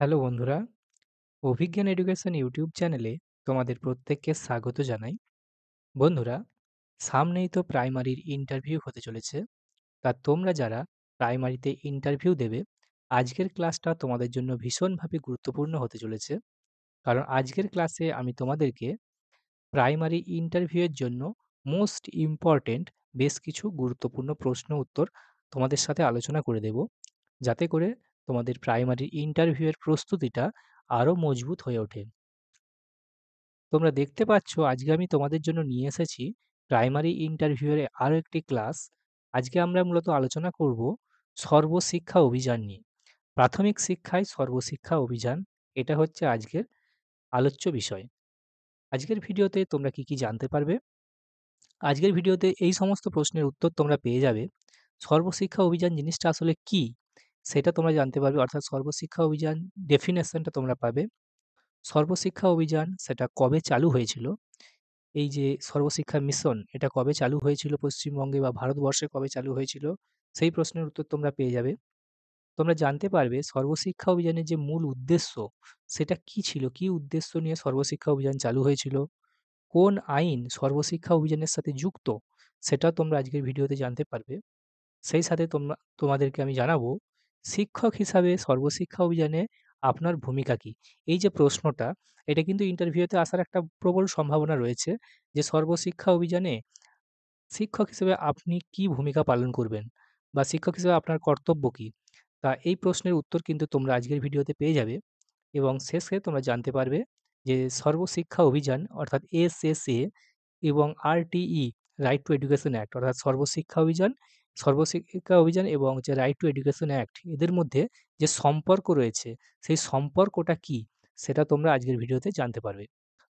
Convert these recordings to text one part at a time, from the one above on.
Hello বন্ধুরা, অভিজ্ঞান education YouTube চ্যানেলে তোমাদের প্রত্যেককে স্বাগত জানাই। বন্ধুরা, সামনেই তো প্রাইমারির ইন্টারভিউ হতে চলেছে। তা তোমরা যারা প্রাইমারিতে ইন্টারভিউ দেবে, আজকের ক্লাসটা তোমাদের জন্য ভীষণভাবে গুরুত্বপূর্ণ হতে চলেছে। কারণ আজকের ক্লাসে আমি তোমাদেরকে প্রাইমারি ইন্টারভিউয়ের জন্য মোস্ট ইম্পর্টেন্ট বেশ কিছু গুরুত্বপূর্ণ প্রশ্ন উত্তর তোমাদের সাথে আলোচনা করে দেব। যাতে করে তোমাদের প্রাইমারি ইন্টারভিউয়ের প্রস্তুতিটা আরো মজবুত হয়ে ওঠে। তোমরা দেখতে পাচ্ছ আজকে আমি তোমাদের জন্য নিয়ে এসেছি প্রাইমারি ইন্টারভিউয়ের আরো একটি ক্লাস। আজকে আমরা মূলত আলোচনা করব সর্বশিক্ষা অভিযান নিয়ে। প্রাথমিক শিক্ষায় সর্বশিক্ষা অভিযান, এটা হচ্ছে আজকের আলোচ্য বিষয়। আজকের ভিডিওতে তোমরা কি জানতে পারবে? আজকের ভিডিওতে এই সমস্ত প্রশ্নের উত্তর তোমরা পেয়ে যাবে। সর্বশিক্ষা অভিযান জিনিসটা আসলে কি, সেটা তোমরা জানতে পারবে। অর্থাৎ সর্বশিক্ষা অভিযান ডেফিনেশনটা তোমরা পাবে। সর্বশিক্ষা অভিযান সেটা কবে চালু হয়েছিল? এই যে সর্বশিক্ষা মিশন, এটা কবে চালু হয়েছিল পশ্চিমবঙ্গে বা ভারতবর্ষে কবে চালু হয়েছিল? সেই প্রশ্নের উত্তর তোমরা পেয়ে যাবে। তোমরা জানতে পারবে সর্বশিক্ষা অভিযানের যে মূল উদ্দেশ্য, সেটা কি ছিল? কি উদ্দেশ্য নিয়ে সর্বশিক্ষা অভিযান চালু হয়েছিল? কোন আইন সর্বশিক্ষা অভিযানের সাথে যুক্ত? সেটাও তোমরা আজকের ভিডিওতে জানতে পারবে। সেই সাথে তোমাদেরকে আমি জানাবো, শিক্ষক হিসাবে সর্বশিক্ষা অভিযানে আপনার ভূমিকা কি? এই যে প্রশ্নটা, এটা কিন্তু ইন্টারভিউতে আসার একটা প্রবল সম্ভাবনা রয়েছে যে সর্বশিক্ষা অভিযানে শিক্ষক হিসেবে আপনি কি ভূমিকা পালন করবেন? বা শিক্ষক হিসেবে আপনার কর্তব্য কি? তা এই প্রশ্নের উত্তর কিন্তু তোমরা আজকের ভিডিওতে পেয়ে যাবে। এবং শেষে তোমরা জানতে পারবে যে সর্বশিক্ষা অভিযান অর্থাৎ এসএসএ এবং RTE, right two education act, অর্থাৎ সর্বশিক্ষা অভিযান এবং যে রাইট টু এডুকেশন অ্যাক্ট, এদের মধ্যে যে সম্পর্ক রয়েছে, সেই সম্পর্কটা কি? সেটা তোমরা আজকের ভিডিওতে জানতে পারবে।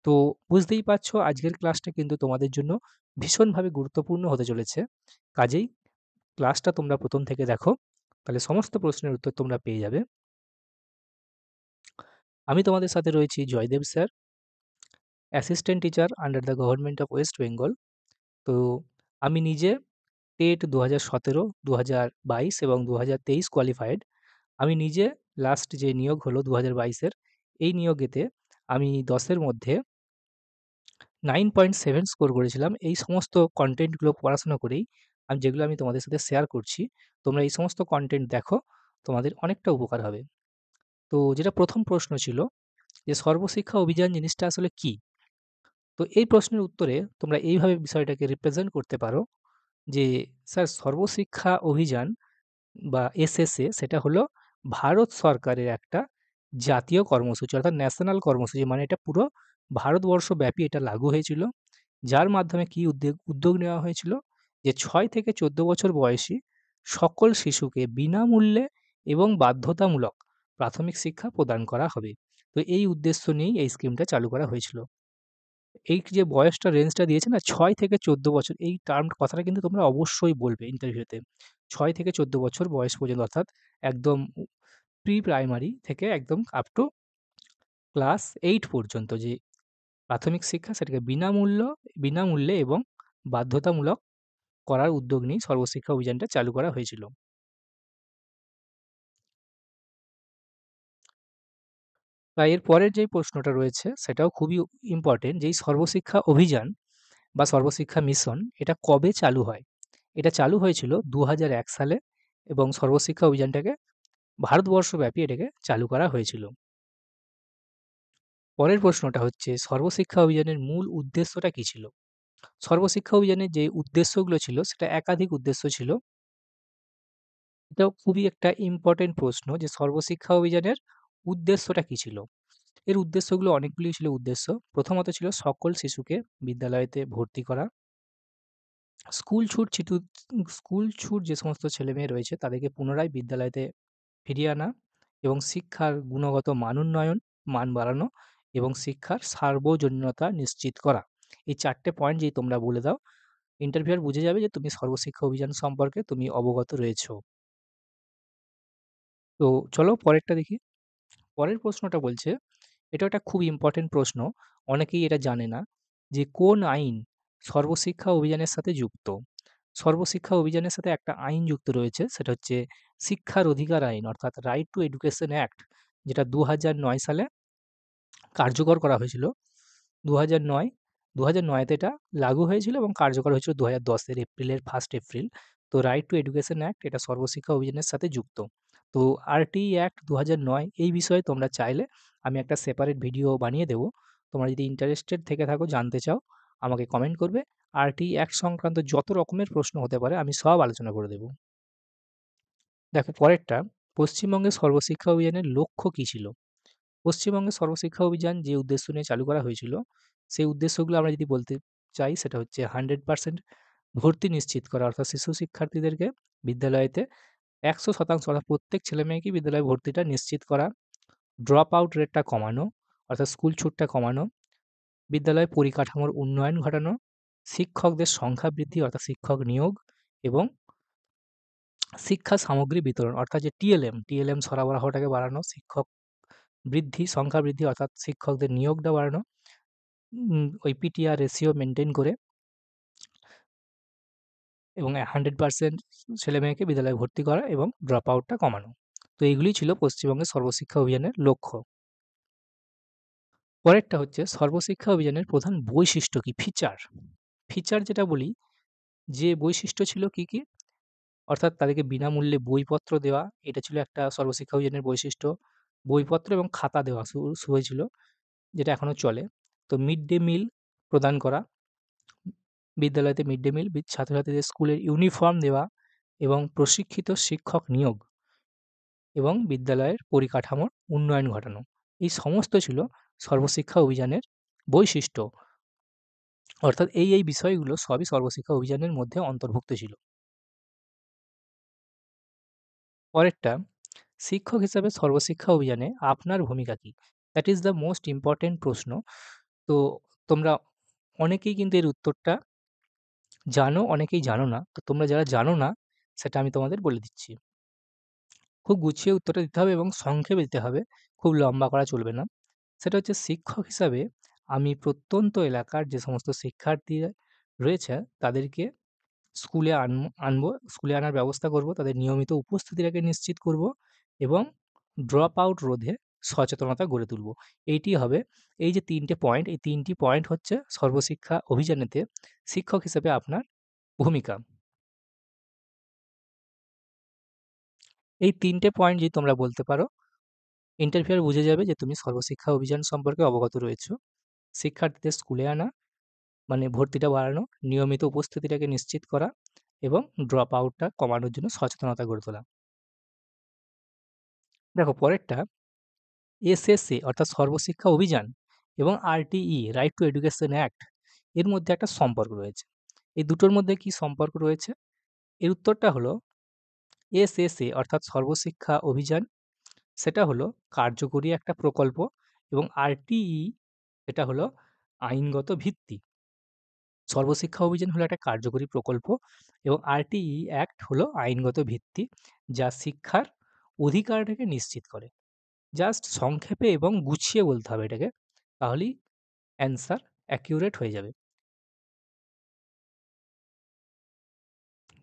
তো বুঝতেই পারছো আজকের ক্লাসটা কিন্তু তোমাদের জন্য ভীষণভাবে গুরুত্বপূর্ণ হতে চলেছে। কাজেই ক্লাসটা তোমরা ১ম থেকে দেখো, তাহলে সমস্ত প্রশ্নের উত্তর তোমরা পেয়ে যাবে। আমি তোমাদের সাথে রয়েছি Joydeb sir, assistant teacher under the government of West Bengal. তো আমি নিজে টেট ২০১৭, ২০২২ এবং ২০২৩ কোয়ালিফাইড। আমি নিজে লাস্ট যে নিয়োগ হলো ২০২২ এর, এই নিয়োগেতে আমি ১০ এর মধ্যে 9.7 স্কোর করেছিলাম। এই সমস্ত কনটেন্টগুলো পড়াশোনা করেই যেগুলো আমি তোমাদের সাথে শেয়ার করছি, তোমরা এই সমস্ত কনটেন্ট দেখো, তোমাদের অনেকটা উপকার হবে। তো যেটা ১ম প্রশ্ন ছিল যে সর্বশিক্ষা অভিযান জিনিসটা আসলে কি? তো এই প্রশ্নের উত্তরে তোমরা এইভাবে বিষয়টাকে রিপ্রেজেন্ট করতে পারো যে, স্যার সর্বশিক্ষা অভিযান বা এসএসএ সেটা হলো ভারত সরকারের একটা জাতীয় কর্মসূচি, অর্থাৎ ন্যাশনাল কর্মসূচি। মানে এটা পুরো ভারতবর্ষব্যাপী এটা লাগু হয়েছিল। যার মাধ্যমে কি উদ্যোগ নেওয়া হয়েছিল? যে ৬ থেকে ১৪ বছর বয়সী সকল শিশুকে বিনামূল্যে এবং বাধ্যতামূলক প্রাথমিক শিক্ষা প্রদান করা হবে। তো এই উদ্দেশ্য নিয়েই এই স্কিমটা চালু করা হয়েছিল। এই যে বয়সটা রেঞ্জটা দিয়েছে না ৬ থেকে ১৪ বছর, এই কথাটা কিন্তু তোমরা অবশ্যই বলবে ইন্টারভিউতে। ৬ থেকে ১৪ বছর বয়স পর্যন্ত, অর্থাৎ একদম প্রি প্রাইমারি থেকে একদম আপ টু ক্লাস 8 পর্যন্ত যে প্রাথমিক শিক্ষা, সেটাকে বিনামূল্যে এবং বাধ্যতামূলক করার উদ্যোগ নিয়ে সর্বশিক্ষা অভিযানটা চালু করা হয়েছিল। তাই এর পরের যেই প্রশ্নটা রয়েছে সেটাও খুবই ইম্পোর্টেন্ট, যে এই সর্বশিক্ষা অভিযান বা সর্বশিক্ষা মিশন এটা কবে চালু হয়? এটা চালু হয়েছিল ২০০১ সালে এবং সর্বশিক্ষা অভিযানটাকে ভারতবর্ষব্যাপী এটাকে চালু করা হয়েছিল। পরের প্রশ্নটা হচ্ছে সর্বশিক্ষা অভিযানের মূল উদ্দেশ্যটা কি ছিল? সর্বশিক্ষা অভিযানের যে উদ্দেশ্যগুলো ছিল সেটা একাধিক উদ্দেশ্য ছিল। এটাও খুবই একটা ইম্পোর্টেন্ট প্রশ্ন যে সর্বশিক্ষা অভিযানের উদ্দেশ্যটা কি ছিল? এর উদ্দেশ্যগুলো অনেকগুলি ছিল উদ্দেশ্য। প্রথমত ছিল সকল শিশুকে বিদ্যালয়েতে ভর্তি করা। স্কুল ছুট চিটু স্কুল ছুট যে সমস্ত ছেলেমেয়ে রয়েছে তাদেরকে পুনরায় বিদ্যালয়তে ফিরিয়ে আনা এবং শিক্ষার গুণগত মান বাড়ানো এবং শিক্ষার সার্বজনীনতা নিশ্চিত করা। এই ৪ টে পয়েন্ট যদি তোমরা বলে দাও, ইন্টারভিউয়ার বুঝে যাবে যে তুমি সর্বশিক্ষা অভিযান সম্পর্কে তুমি অবগত রয়েছো। তো চলো পরেরটা দেখি। পরের প্রশ্নটা বলছে, এটা একটা খুব ইম্পোর্টেন্ট প্রশ্ন। অনেকেই এটা জানে না যে কোন আইন সর্বশিক্ষা অভিযানের সাথে যুক্ত। সর্বশিক্ষা অভিযানের সাথে একটা আইন যুক্ত রয়েছে, সেটা হচ্ছে শিক্ষার অধিকার আইন, অর্থাৎ রাইট টু এডুকেশন অ্যাক্ট। যেটা ২০০৯ সালে কার্যকর করা হয়েছিল। ২০০৯ ২০০৯ তে এটা লাগু হয়েছিল এবং কার্যকর হয়েছিল ২০১০ এর এপ্রিলের 1 এপ্রিল। তো রাইট টু এডুকেশন অ্যাক্ট এটা সর্বশিক্ষা অভিযানের সাথে যুক্ত। তো আরটিই অ্যাক্ট ২০০৯ এই বিষয়ে তোমরা চাইলে আমি একটা সেপারেট ভিডিও বানিয়ে দেবো। তোমরা যদি ইন্টারেস্টেড থেকে থাকো, জানতে চাও, আমাকে কমেন্ট করবে। আরটিই অ্যাক্ট সংক্রান্ত যত রকমের প্রশ্ন হতে পারে আমি সব আলোচনা করে দেব। দেখো পরেরটা, পশ্চিমবঙ্গের সর্বশিক্ষা অভিযানের লক্ষ্য কী ছিল? পশ্চিমবঙ্গের সর্বশিক্ষা অভিযান যে উদ্দেশ্য নিয়ে চালু করা হয়েছিল, সেই উদ্দেশ্যগুলো আমরা যদি বলতে চাই সেটা হচ্ছে 100% ভর্তি নিশ্চিত করা। অর্থাৎ শিশু শিক্ষার্থীদেরকে বিদ্যালয়েতে ১০০% অর্থাৎ প্রত্যেক ছেলেমেয়েকেই বিদ্যালয়ে ভর্তিটা নিশ্চিত করা। ড্রপ আউট রেটটা কমানো, অর্থাৎ স্কুল ছুটটা কমানো। বিদ্যালয়ে পরিকাঠামোর উন্নয়ন ঘটানো। শিক্ষকদের সংখ্যা বৃদ্ধি অর্থাৎ শিক্ষক নিয়োগ এবং শিক্ষা সামগ্রী বিতরণ অর্থাৎ যে টিএলএম সরবরাহটাকে বাড়ানো। শিক্ষক বৃদ্ধি, সংখ্যা বৃদ্ধি অর্থাৎ শিক্ষকদের নিয়োগটা বাড়ানো। ওই পিটিআর রেশিও মেইনটেইন করে এবং 100% ছেলেমেয়েকে বিদ্যালয়ে ভর্তি করা এবং ড্রপ আউটটা কমানো। তো এইগুলিই ছিল পশ্চিমবঙ্গের সর্বশিক্ষা অভিযানের লক্ষ্য। পরেরটা হচ্ছে সর্বশিক্ষা অভিযানের প্রধান বৈশিষ্ট্য কী? ফিচার যেটা বলি, যে বৈশিষ্ট্য ছিল কী, কী? অর্থাৎ তাদেরকে বিনামূল্যে বইপত্র দেওয়া, এটা ছিল একটা সর্বশিক্ষা অভিযানের বৈশিষ্ট্য। বইপত্র এবং খাতা দেওয়া হয়েছিল, যেটা এখনো চলে। তো মিড ডে মিল প্রদান করা, বিদ্যালয়তে মিড ডে মিল, ছাত্রছাত্রীদের স্কুলের ইউনিফর্ম দেওয়া এবং প্রশিক্ষিত শিক্ষক নিয়োগ এবং বিদ্যালয়ের পরিকাঠামোর উন্নয়ন ঘটানো। এই সমস্ত ছিল সর্বশিক্ষা অভিযানের বৈশিষ্ট্য। অর্থাৎ এই বিষয়গুলো সবই সর্বশিক্ষা অভিযানের মধ্যে অন্তর্ভুক্ত ছিল। পরেরটা, শিক্ষক হিসাবে সর্বশিক্ষা অভিযানে আপনার ভূমিকা কী? That is the most important প্রশ্ন। তো তোমরা অনেকেই কিন্তু এর উত্তরটা জানো, অনেকেই জানো না। তো তোমরা যারা জানো না, সেটা আমি তোমাদের বলে দিচ্ছি। খুব গুছিয়ে উত্তরটা দিতে হবে এবং সংক্ষেপে দিতে হবে। খুব লম্বা করা চলবে না। সেটা হচ্ছে, শিক্ষক হিসাবে আমি প্রত্যন্ত এলাকার যে সমস্ত শিক্ষার্থীরা রয়েছে তাদেরকে স্কুলে আনবো, স্কুলে আনার ব্যবস্থা করব, তাদের নিয়মিত উপস্থিতিটাকে নিশ্চিত করব এবং ড্রপ আউট রোধে সচেতনতা গড়ে তুলব। এইটি হবে, এই যে ৩টে পয়েন্ট, এই ৩টি পয়েন্ট হচ্ছে সর্বশিক্ষা অভিযানেতে শিক্ষক হিসেবে আপনার ভূমিকা। এই ৩টে পয়েন্ট যদি তোমরা বলতে পারো, ইন্টারভিউয়ার বুঝে যাবে যে তুমি সর্বশিক্ষা অভিযান সম্পর্কে অবগত রয়েছো। শিক্ষার্থীদের স্কুলে আনা মানে ভর্তিটা বাড়ানো, নিয়মিত উপস্থিতিটাকে নিশ্চিত করা এবং ড্রপ আউটটা কমানোর জন্য সচেতনতা গড়ে তোলা। দেখো পরেরটা, এসএসএ অর্থাৎ সর্বশিক্ষা অভিযান এবং RTE right two education act, এর মধ্যে একটা সম্পর্ক রয়েছে। এই দুটোর মধ্যে কি সম্পর্ক রয়েছে? এর উত্তরটা হলো, এসএসএ অর্থাৎ সর্বশিক্ষা অভিযান সেটা হলো কার্যকরী একটা প্রকল্প এবং আরটিই এটা হলো আইনগত ভিত্তি। সর্বশিক্ষা অভিযান হলো একটা কার্যকরী প্রকল্প এবং আরটিই অ্যাক্ট হলো আইনগত ভিত্তি, যা শিক্ষার অধিকারটাকে নিশ্চিত করে। জাস্ট সংক্ষেপে এবং গুছিয়ে বলতে হবে এটাকে, তাহলেই অ্যান্সার অ্যাকিউরেট হয়ে যাবে।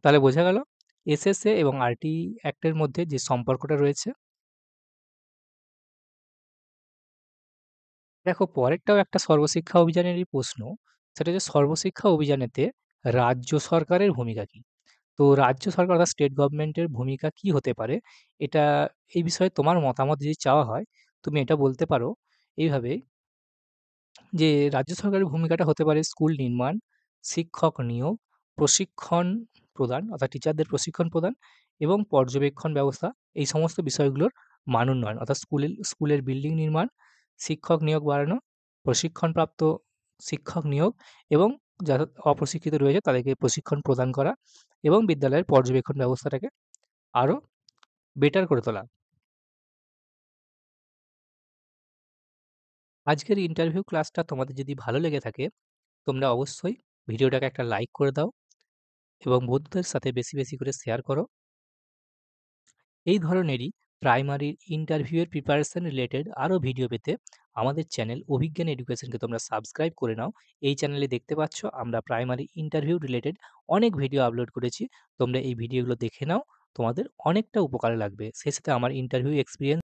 তাহলে বোঝা গেল এসএসএ এবং আরটিই অ্যাক্টের মধ্যে যে সম্পর্কটা রয়েছে। দেখো পরেরটাও একটা সর্বশিক্ষা অভিযানেরই প্রশ্ন। সেটা হচ্ছে সর্বশিক্ষা অভিযানেতে রাজ্য সরকারের ভূমিকা কী? তো রাজ্য সরকার অর্থাৎ স্টেট গভর্নমেন্টের ভূমিকা কী হতে পারে? এটা, এই বিষয়ে তোমার মতামত যদি চাওয়া হয়, তুমি এটা বলতে পারো এইভাবে যে রাজ্য সরকারের ভূমিকাটা হতে পারে স্কুল নির্মাণ, শিক্ষক নিয়োগ, প্রশিক্ষণ প্রদান অর্থাৎ টিচারদের প্রশিক্ষণ প্রদান এবং পর্যবেক্ষণ ব্যবস্থা, এই সমস্ত বিষয়গুলোর মান উন্নয়ন অর্থাৎ স্কুলের বিল্ডিং নির্মাণ, শিক্ষক নিয়োগ বাড়ানো, প্রশিক্ষণপ্রাপ্ত শিক্ষক নিয়োগ এবং যারা অপ্রশিক্ষিত রয়েছে তাদেরকে প্রশিক্ষণ প্রদান করা এবং বিদ্যালয়ের পর্যবেক্ষণ ব্যবস্থাটাকে আরও বেটার করে তোলা। আজকের ইন্টারভিউ ক্লাসটা তোমাদের যদি ভালো লেগে থাকে, তোমরা অবশ্যই ভিডিওটাকে একটা লাইক করে দাও এবং বন্ধুদের সাথে বেশি, বেশি করে শেয়ার করো। এই ধরনেরই প্রাইমারির ইন্টারভিউয়ের প্রিপারেশন রিলেটেড আরও ভিডিও পেতে আমাদের চ্যানেল অভিজ্ঞান এডুকেশনকে তোমরা সাবস্ক্রাইব করে নাও। এই চ্যানেলে দেখতে পাচ্ছ আমরা প্রাইমারি ইন্টারভিউ রিলেটেড অনেক ভিডিও আপলোড করেছি। তোমরা এই ভিডিওগুলো দেখে নাও, তোমাদের অনেকটা উপকারে লাগবে। সেই সাথে আমার ইন্টারভিউ এক্সপিরিয়েন্স